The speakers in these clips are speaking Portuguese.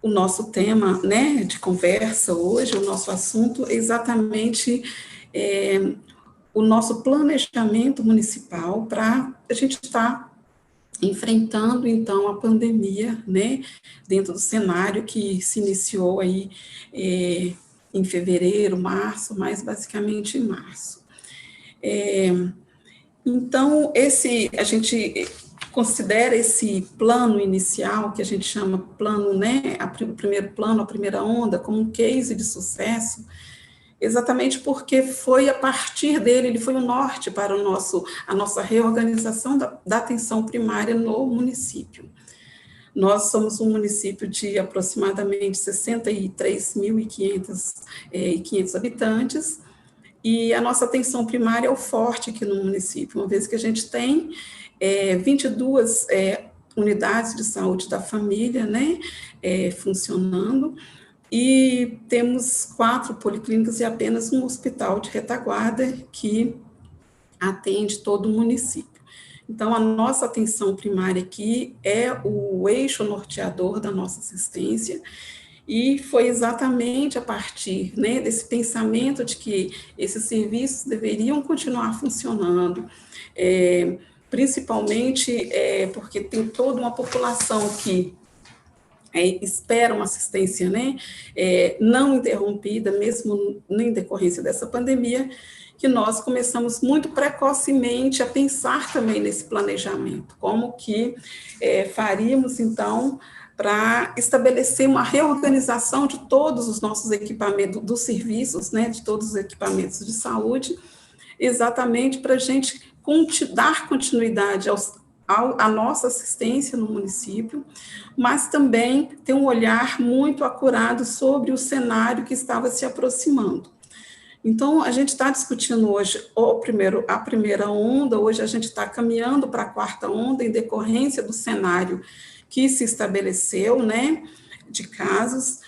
o nosso tema, né, de conversa hoje, o nosso assunto é exatamente o nosso planejamento municipal para a gente estar enfrentando, então, a pandemia, né, dentro do cenário que se iniciou aí em fevereiro, março, mas basicamente em março. Então, a gente considera esse plano inicial, que a gente chama plano, né, o primeiro plano, a primeira onda, como um case de sucesso, exatamente porque foi a partir dele, ele foi o norte para a nossa reorganização da atenção primária no município. Nós somos um município de aproximadamente 63.500 habitantes, e a nossa atenção primária é o forte aqui no município, uma vez que a gente tem 22 unidades de saúde da família, né, funcionando, e temos 4 policlínicas e apenas um hospital de retaguarda que atende todo o município. Então, a nossa atenção primária aqui é o eixo norteador da nossa assistência, e foi exatamente a partir, né, desse pensamento de que esses serviços deveriam continuar funcionando, principalmente porque tem toda uma população que espera uma assistência, né, não interrompida, mesmo em decorrência dessa pandemia, que nós começamos muito precocemente a pensar também nesse planejamento, como que faríamos, então, para estabelecer uma reorganização de todos os nossos equipamentos, dos serviços, né, de todos os equipamentos de saúde, exatamente para a gente dar continuidade à nossa assistência no município, mas também ter um olhar muito acurado sobre o cenário que estava se aproximando. Então, a gente está discutindo hoje a primeira onda, hoje a gente está caminhando para a quarta onda, em decorrência do cenário que se estabeleceu, né, de casos,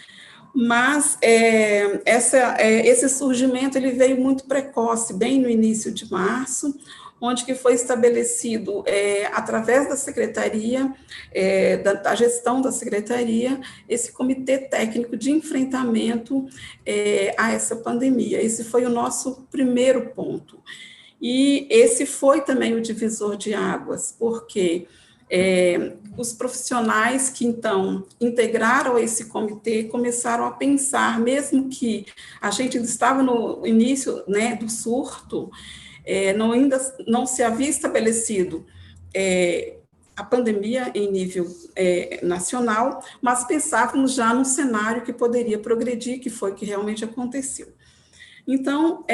mas esse surgimento ele veio muito precoce, bem no início de março, onde que foi estabelecido, através da secretaria, da gestão da secretaria, esse comitê técnico de enfrentamento a essa pandemia. Esse foi o nosso primeiro ponto. E esse foi também o divisor de águas, porque os profissionais que, então, integraram esse comitê começaram a pensar, mesmo que a gente estava no início, né, do surto, ainda não se havia estabelecido a pandemia em nível nacional, mas pensávamos já num cenário que poderia progredir, que foi o que realmente aconteceu. Então,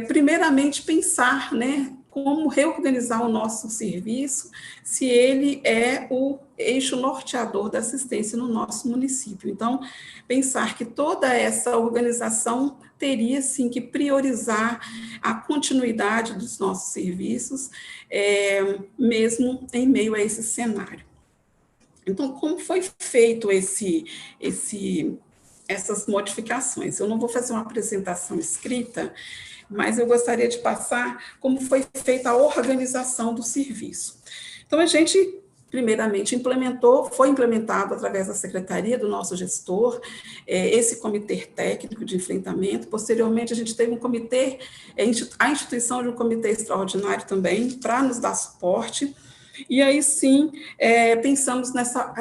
primeiramente, pensar, né, como reorganizar o nosso serviço, se ele é o eixo norteador da assistência no nosso município. Então, pensar que toda essa organização teria, sim, que priorizar a continuidade dos nossos serviços, mesmo em meio a esse cenário. Então, como foi feito essas modificações? Eu não vou fazer uma apresentação escrita, mas eu gostaria de passar como foi feita a organização do serviço. Então, a gente, primeiramente, foi implementado através da secretaria do nosso gestor, esse comitê técnico de enfrentamento. Posteriormente, a gente teve a instituição de um comitê extraordinário também, para nos dar suporte. E aí, sim, pensamos nessa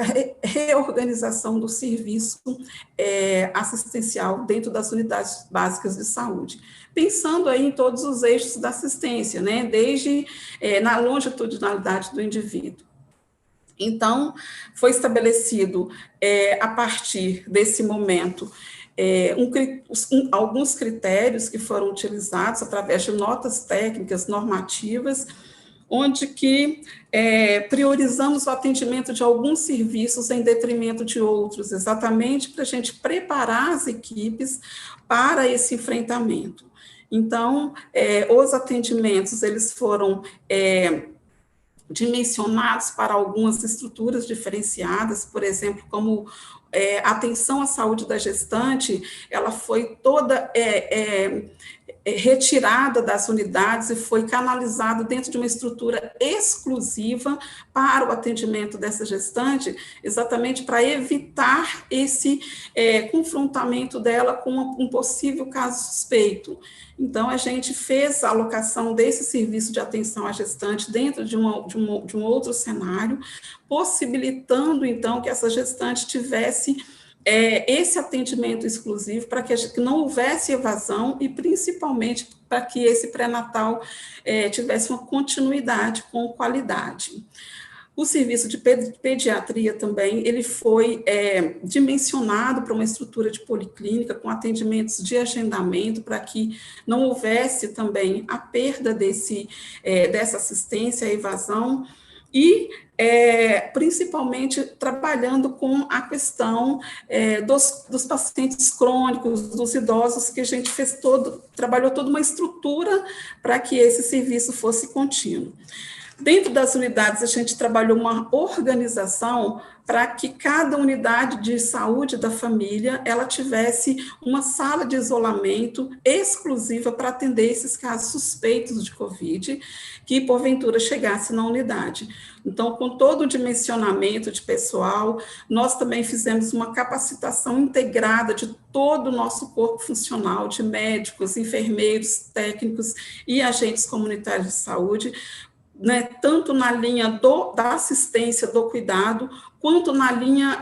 reorganização do serviço assistencial dentro das unidades básicas de saúde, pensando aí em todos os eixos da assistência, né, desde na longitudinalidade do indivíduo. Então, foi estabelecido, a partir desse momento, alguns critérios que foram utilizados através de notas técnicas normativas, onde que priorizamos o atendimento de alguns serviços em detrimento de outros, exatamente para a gente preparar as equipes para esse enfrentamento. Então, os atendimentos, eles foram dimensionados para algumas estruturas diferenciadas, por exemplo, como a atenção à saúde da gestante, ela foi toda retirada das unidades e foi canalizado dentro de uma estrutura exclusiva para o atendimento dessa gestante, exatamente para evitar esse confrontamento dela com um possível caso suspeito. Então, a gente fez a alocação desse serviço de atenção à gestante dentro de um outro cenário, possibilitando, então, que essa gestante tivesse esse atendimento exclusivo para que não houvesse evasão e, principalmente, para que esse pré-natal tivesse uma continuidade com qualidade. O serviço de pediatria também, ele foi dimensionado para uma estrutura de policlínica com atendimentos de agendamento para que não houvesse também a perda dessa assistência, a evasão, e principalmente trabalhando com a questão dos pacientes crônicos, dos idosos, que a gente trabalhou toda uma estrutura para que esse serviço fosse contínuo. Dentro das unidades, a gente trabalhou uma organização para que cada unidade de saúde da família, ela tivesse uma sala de isolamento exclusiva para atender esses casos suspeitos de Covid, que porventura chegasse na unidade. Então, com todo o dimensionamento de pessoal, nós também fizemos uma capacitação integrada de todo o nosso corpo funcional, de médicos, enfermeiros, técnicos e agentes comunitários de saúde, né, tanto na linha da assistência, do cuidado, quanto na linha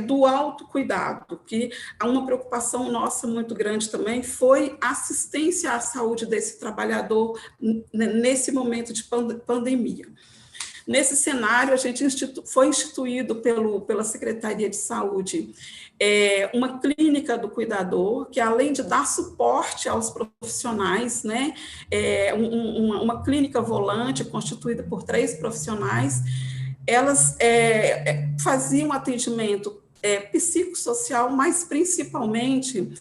do autocuidado, que uma preocupação nossa muito grande também foi a assistência à saúde desse trabalhador nesse momento de pandemia. Nesse cenário, a gente foi instituído pela Secretaria de Saúde uma clínica do cuidador, que além de dar suporte aos profissionais, né, uma clínica volante constituída por 3 profissionais, elas faziam atendimento psicossocial, mas principalmente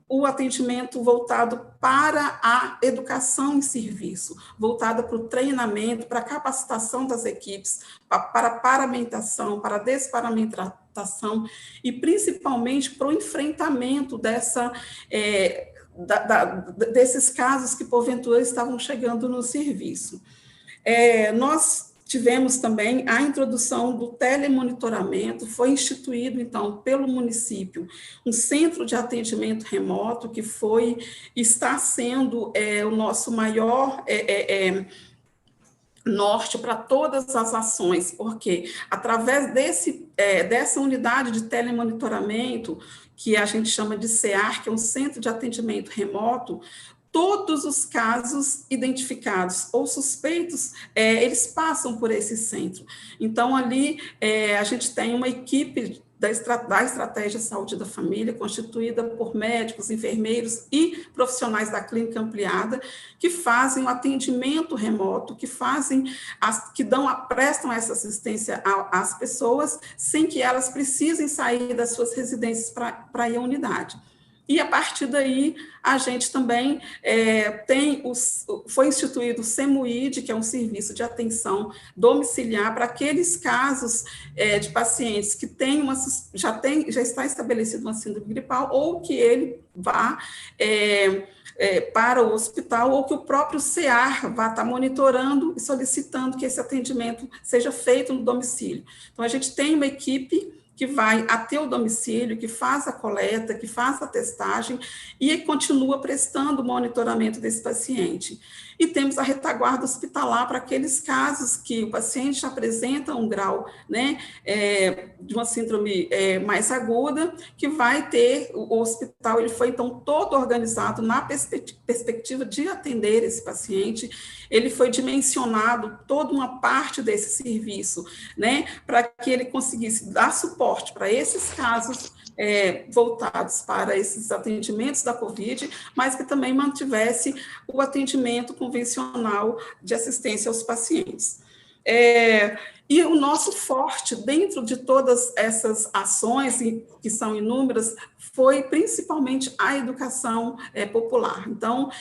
o atendimento voltado para a educação em serviço, voltado para o treinamento, para a capacitação das equipes, para a paramentação, para a desparamentação e principalmente para o enfrentamento desses casos que porventura estavam chegando no serviço. Nós tivemos também a introdução do telemonitoramento, foi instituído, então, pelo município, um centro de atendimento remoto, que está sendo o nosso maior norte para todas as ações, porque através dessa unidade de telemonitoramento, que a gente chama de CEAR, que é um centro de atendimento remoto, todos os casos identificados ou suspeitos, eles passam por esse centro. Então, ali, a gente tem uma equipe da Estratégia Saúde da Família, constituída por médicos, enfermeiros e profissionais da clínica ampliada, que fazem o atendimento remoto, prestam essa assistência às pessoas, sem que elas precisem sair das suas residências para ir à unidade. E, a partir daí, a gente também foi instituído o SEMUID, que é um serviço de atenção domiciliar para aqueles casos de pacientes que já está estabelecida uma síndrome gripal, ou que ele vá para o hospital, ou que o próprio CEAR vá estar monitorando e solicitando que esse atendimento seja feito no domicílio. Então, a gente tem uma equipe que vai até o domicílio, que faz a coleta, que faz a testagem e continua prestando o monitoramento desse paciente. E temos a retaguarda hospitalar para aqueles casos que o paciente apresenta um grau, né, de uma síndrome mais aguda, que vai ter o hospital, ele foi então todo organizado na perspectiva de atender esse paciente, ele foi dimensionado toda uma parte desse serviço, né, para que ele conseguisse dar suporte para esses casos voltados para esses atendimentos da Covid, mas que também mantivesse o atendimento convencional de assistência aos pacientes. E o nosso forte dentro de todas essas ações, que são inúmeras, foi principalmente a educação popular. Então,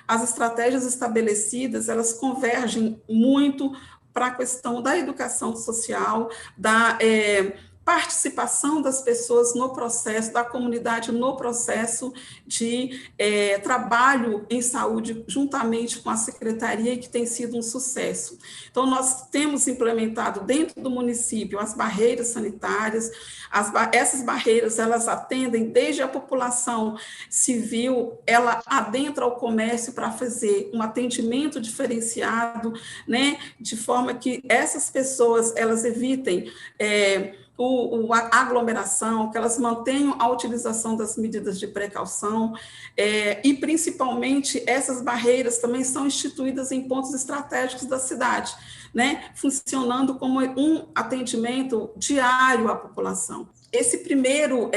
as estratégias estabelecidas, elas convergem muito para a questão da educação social, participação das pessoas no processo, da comunidade no processo de trabalho em saúde, juntamente com a secretaria, que tem sido um sucesso. Então, nós temos implementado dentro do município as barreiras sanitárias, essas barreiras, elas atendem desde a população civil, ela adentra ao comércio para fazer um atendimento diferenciado, né, de forma que essas pessoas, elas evitem a aglomeração, que elas mantenham a utilização das medidas de precaução, e principalmente essas barreiras também são instituídas em pontos estratégicos da cidade, né, funcionando como um atendimento diário à população. Esse primeiro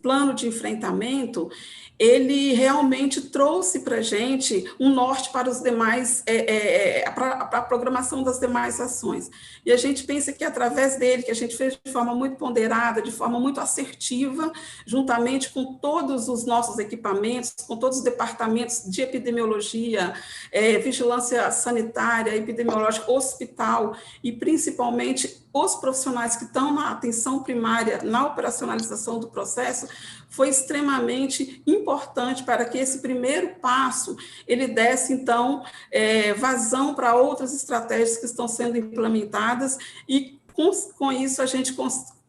plano de enfrentamento, ele realmente trouxe para a gente um norte para os demais, para a programação das demais ações. E a gente pensa que através dele, que a gente fez de forma muito ponderada, de forma muito assertiva, juntamente com todos os nossos equipamentos, com todos os departamentos de epidemiologia, vigilância sanitária, epidemiológica, hospital, e principalmente os profissionais que estão na atenção primária, na operacionalização do processo, foi extremamente importante para que esse primeiro passo, ele desse, então, vazão para outras estratégias que estão sendo implementadas, e com isso a gente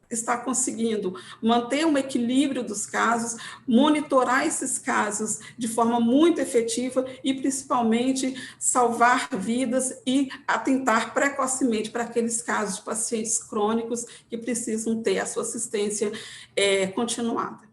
está conseguindo manter um equilíbrio dos casos, monitorar esses casos de forma muito efetiva e, principalmente, salvar vidas e atentar precocemente para aqueles casos de pacientes crônicos que precisam ter a sua assistência continuada.